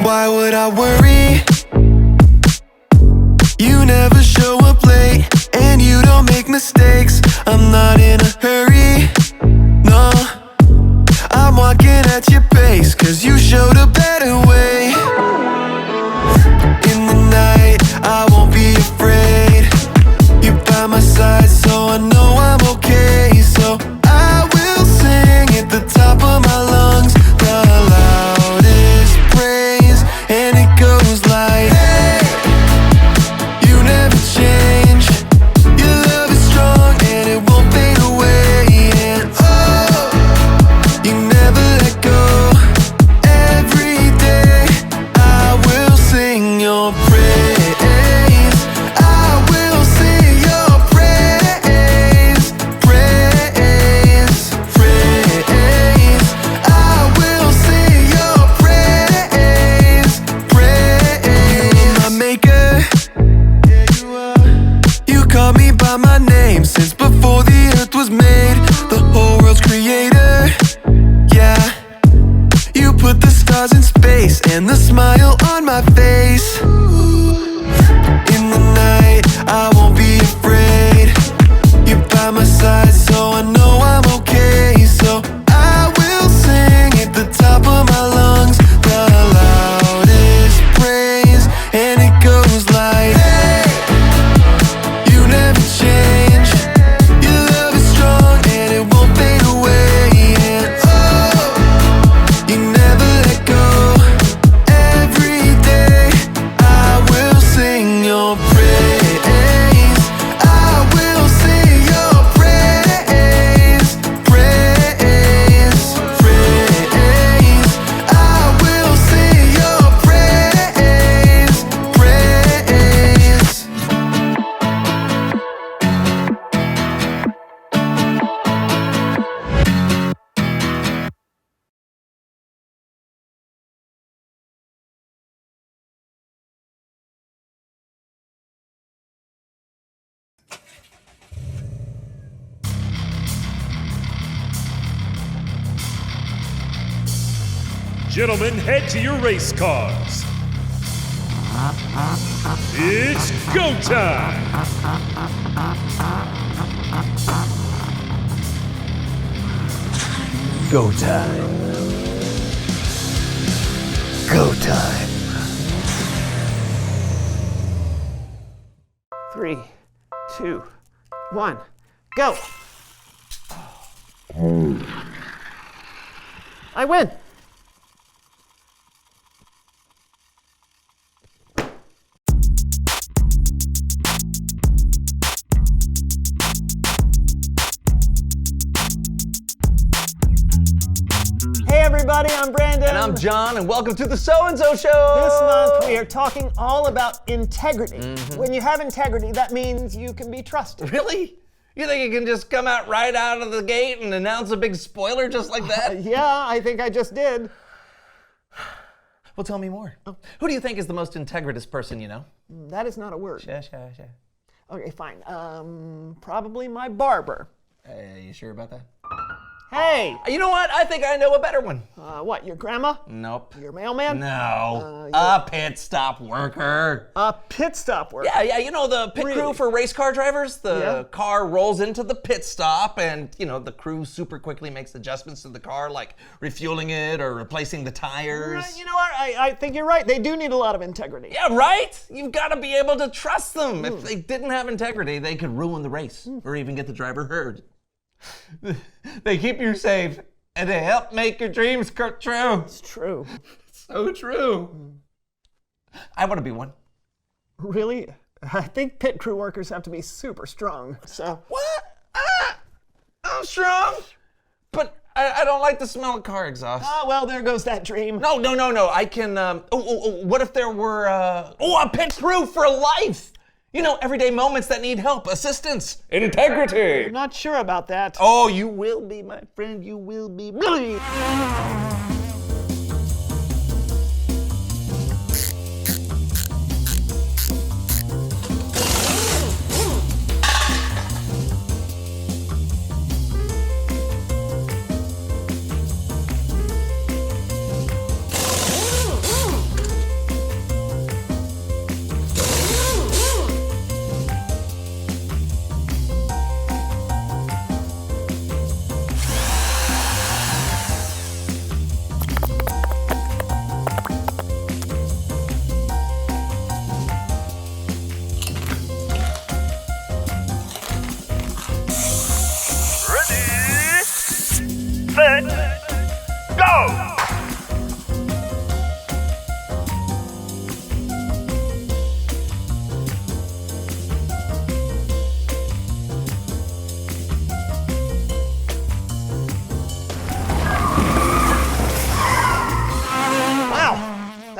Why would I worry? You never show up late, and you don't make mistakes. I'm not in a hurry, no. I'm walking at your pace, 'cause you showed a better way. In the night, I won't be afraid. You're by my side, so I know I'm okay. So I will sing at the top of my lungs, the loudest praise, and it goes like, hey, you never change. Your love is strong and it won't fade away. And oh, you never let go. Every day I will sing your praise. I will sing your praise. Praise, praise. I will sing your praise. Praise. You're my maker. Yeah, you are. You call me by my name since before the earth was made. The whole world's creator. Yeah. You put the stars in space and the smile on my face. In the night, I won't be afraid. You're by my side, so I know I'm okay. So I will sing at the top of my lungs, the loudest praise, and it goes like, hey, you never change. Your love is strong and it won't fade away. And oh, you never let go. Every day I will sing your praise. I will sing your praise. Praise, praise. I will sing your praise. Praise. Gentlemen, head to your race cars. It's go time! Go time. Go time. 3, 2, 1, go! I win! Hey everybody, I'm Brandon. And I'm John, and welcome to the So-and-So Show! This month we are talking all about integrity. When you have integrity, that means you can be trusted. Really? You think you can just come out right out of the gate and announce a big spoiler just like that? Yeah, I think I just did. Well, tell me more. Who do you think is the most integritous person you know? That is not a word. Sure. Okay, fine. Probably my barber. Are you sure about that? Hey! You know what? I think I know a better one. What, your grandma? Nope. Your mailman? No. A pit stop worker. A pit stop worker. Yeah, you know the pit crew for race car drivers? The car rolls into the pit stop and, the crew super quickly makes adjustments to the car, like refueling it or replacing the tires. Right, you know what? I think you're right. They do need a lot of integrity. Yeah, right? You've got to be able to trust them. If they didn't have integrity, they could ruin the race or even get the driver hurt. They keep you safe and they help make your dreams come true. It's true. So true. I want to be one. Really? I think pit crew workers have to be super strong, so... What? I'm strong, but I don't like the smell of car exhaust. Well, there goes that dream. No. I can, what if there were, a pit crew for life? Everyday moments that need help, assistance, integrity. I'm not sure about that. Oh, you will be, my friend, you will be.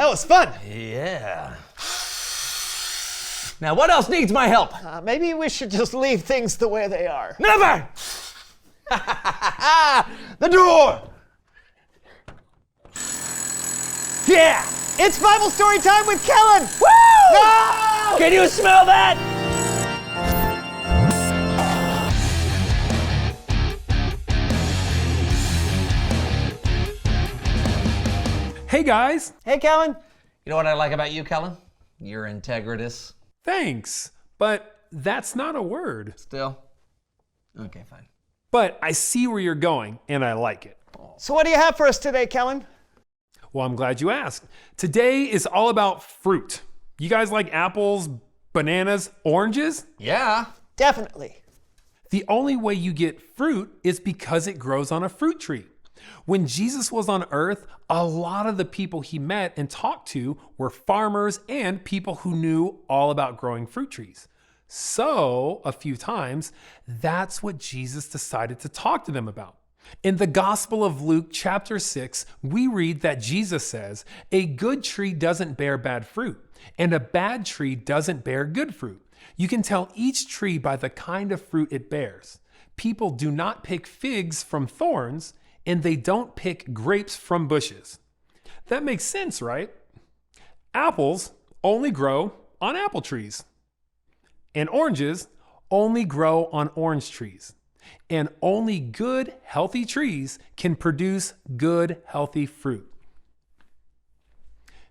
That was fun. Yeah. Now, what else needs my help? Maybe we should just leave things the way they are. Never! The door! Yeah! It's Bible story time with Kellen. Woo! No! Can you smell that? Hey guys, Hey, Kellen. You know what I like about you, Kellen? You're integritous. thanks, but that's not a word. Still? Okay, fine. But I see where you're going and I like it. So what do you have for us today, Kellen? Well, I'm glad you asked. Today is all about fruit. You guys like apples, bananas, oranges? Yeah. Definitely. The only way you get fruit is because it grows on a fruit tree. When Jesus was on earth, a lot of the people he met and talked to were farmers and people who knew all about growing fruit trees. So, a few times, that's what Jesus decided to talk to them about. In the Gospel of Luke, chapter 6, we read that Jesus says, "A good tree doesn't bear bad fruit, and a bad tree doesn't bear good fruit. You can tell each tree by the kind of fruit it bears. People do not pick figs from thorns, and they don't pick grapes from bushes." That makes sense, right? Apples only grow on apple trees, and oranges only grow on orange trees. And only good, healthy trees can produce good, healthy fruit.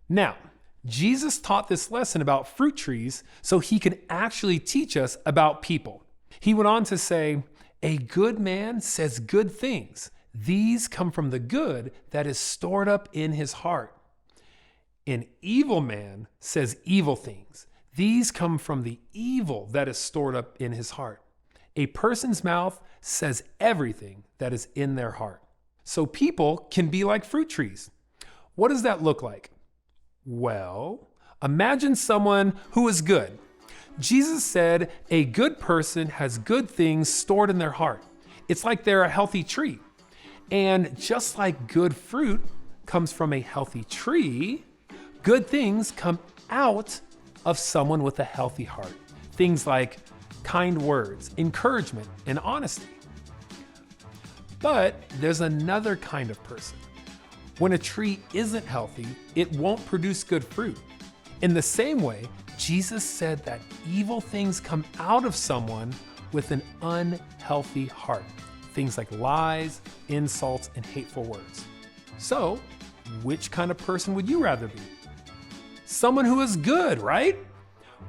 Now, Jesus taught this lesson about fruit trees so he could actually teach us about people. He went on to say, "A good man says good things. These come from the good that is stored up in his heart. An evil man says evil things. These come from the evil that is stored up in his heart. A person's mouth says everything that is in their heart." So people can be like fruit trees. What does that look like? Well, imagine someone who is good. Jesus said a good person has good things stored in their heart. It's like they're a healthy tree. And just like good fruit comes from a healthy tree, good things come out of someone with a healthy heart. Things like kind words, encouragement, and honesty. But there's another kind of person. When a tree isn't healthy, it won't produce good fruit. In the same way, Jesus said that evil things come out of someone with an unhealthy heart. Things like lies, insults, and hateful words. So, which kind of person would you rather be? Someone who is good, right?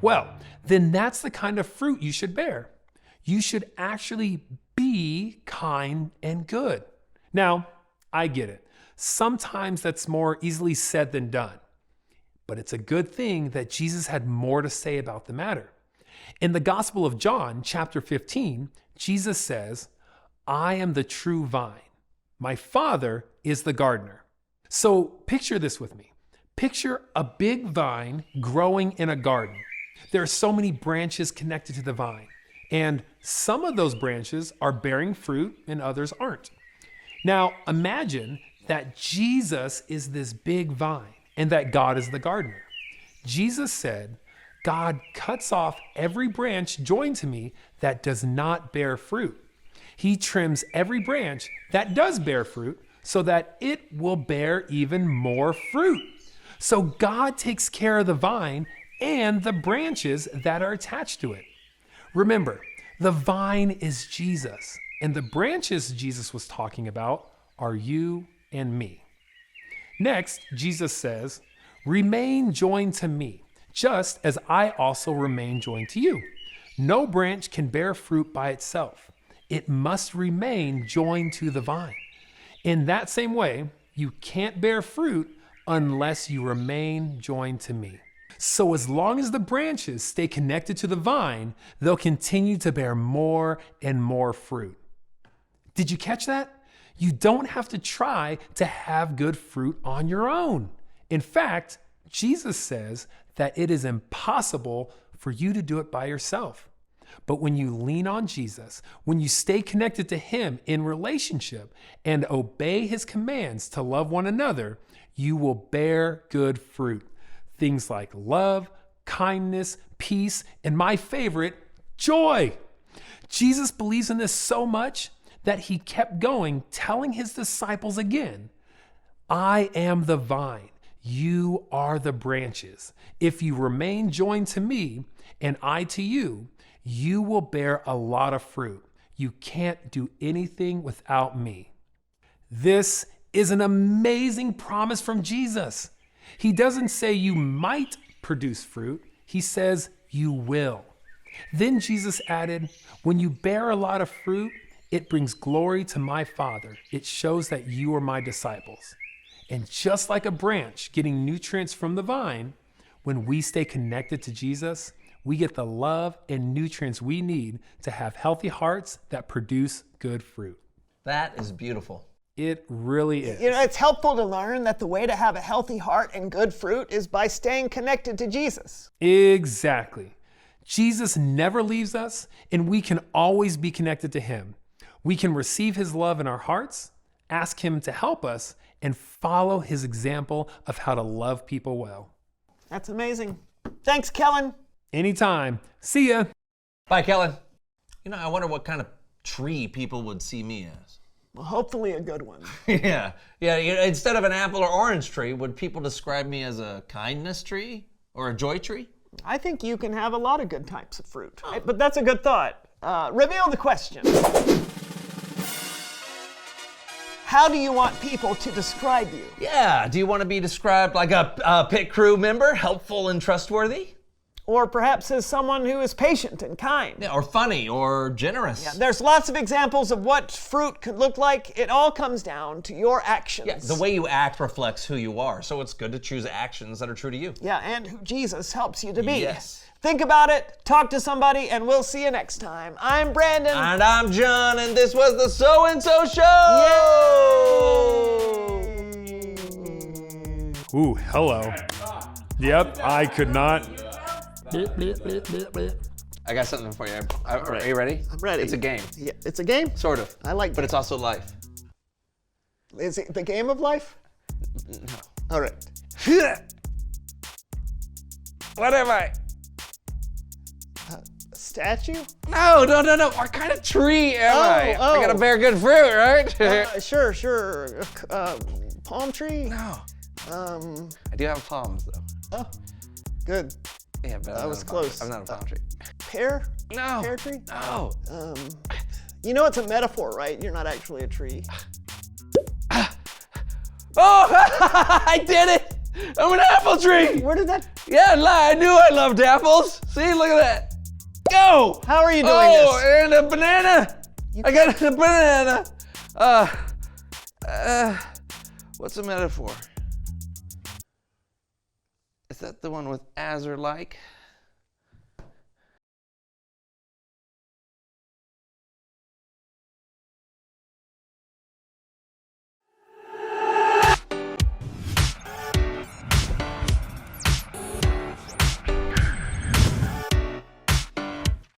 Well, then that's the kind of fruit you should bear. You should actually be kind and good. Now, I get it. Sometimes that's more easily said than done. But it's a good thing that Jesus had more to say about the matter. In the Gospel of John, chapter 15, Jesus says, "I am the true vine. My Father is the gardener." So picture this with me. Picture a big vine growing in a garden. There are so many branches connected to the vine, and some of those branches are bearing fruit and others aren't. Now imagine that Jesus is this big vine and that God is the gardener. Jesus said, "God cuts off every branch joined to me that does not bear fruit. He trims every branch that does bear fruit so that it will bear even more fruit." So God takes care of the vine and the branches that are attached to it. Remember, the vine is Jesus, and the branches Jesus was talking about are you and me. Next, Jesus says, "Remain joined to me, just as I also remain joined to you. No branch can bear fruit by itself. It must remain joined to the vine. In that same way, you can't bear fruit unless you remain joined to me." So as long as the branches stay connected to the vine, they'll continue to bear more and more fruit. Did you catch that? You don't have to try to have good fruit on your own. In fact, Jesus says that it is impossible for you to do it by yourself. But when you lean on Jesus, when you stay connected to him in relationship and obey his commands to love one another, you will bear good fruit. Things like love, kindness, peace, and my favorite, joy. Jesus believes in this so much that he kept going, telling his disciples again, I am the vine, you are the branches. If you remain joined to me and I to you, you will bear a lot of fruit. You can't do anything without me. This is an amazing promise from Jesus. He doesn't say you might produce fruit. He says you will. Then Jesus added, when you bear a lot of fruit, it brings glory to my Father. It shows that you are my disciples. And just like a branch getting nutrients from the vine, when we stay connected to Jesus, we get the love and nutrients we need to have healthy hearts that produce good fruit. That is beautiful. It really is. You know, it's helpful to learn that the way to have a healthy heart and good fruit is by staying connected to Jesus. Exactly. Jesus never leaves us, and we can always be connected to him. We can receive his love in our hearts, ask him to help us, and follow his example of how to love people well. That's amazing. Thanks, Kellen. Anytime. See ya. Bye, Kellen. You know, I wonder what kind of tree people would see me as. Well, hopefully a good one. Yeah. Instead of an apple or orange tree, would people describe me as a kindness tree or a joy tree? I think you can have a lot of good types of fruit. But that's a good thought. Reveal the question. How do you want people to describe you? Yeah. Do you want to be described like a pit crew member, helpful and trustworthy? Or perhaps as someone who is patient and kind. Yeah, or funny or generous. Yeah, there's lots of examples of what fruit could look like. It all comes down to your actions. Yeah, the way you act reflects who you are. So it's good to choose actions that are true to you. Yeah, and who Jesus helps you to be. Yes. Think about it, talk to somebody, and we'll see you next time. I'm Brandon. And I'm John, and this was the So and So Show! Yay! Ooh, hello. Yep, I could not. I got something for you. Are you ready? I'm ready. It's a game. Yeah, it's a game? Sort of. I like But it's also life. Is it the game of life? No. All right. What am I? A statue? No. What kind of tree am I? I gotta bear good fruit, right? Sure. Palm tree? No. I do have palms, though. Oh, good. Yeah, but That was close. I'm not a palm tree. Pear? No. Pear tree? No. You know it's a metaphor, right? You're not actually a tree. Oh, I did it! I'm an apple tree! Where did that? Yeah, I knew I loved apples. See, look at that. Go! How are you doing this? And a banana. I got a banana. What's a metaphor? Is that the one with as or like?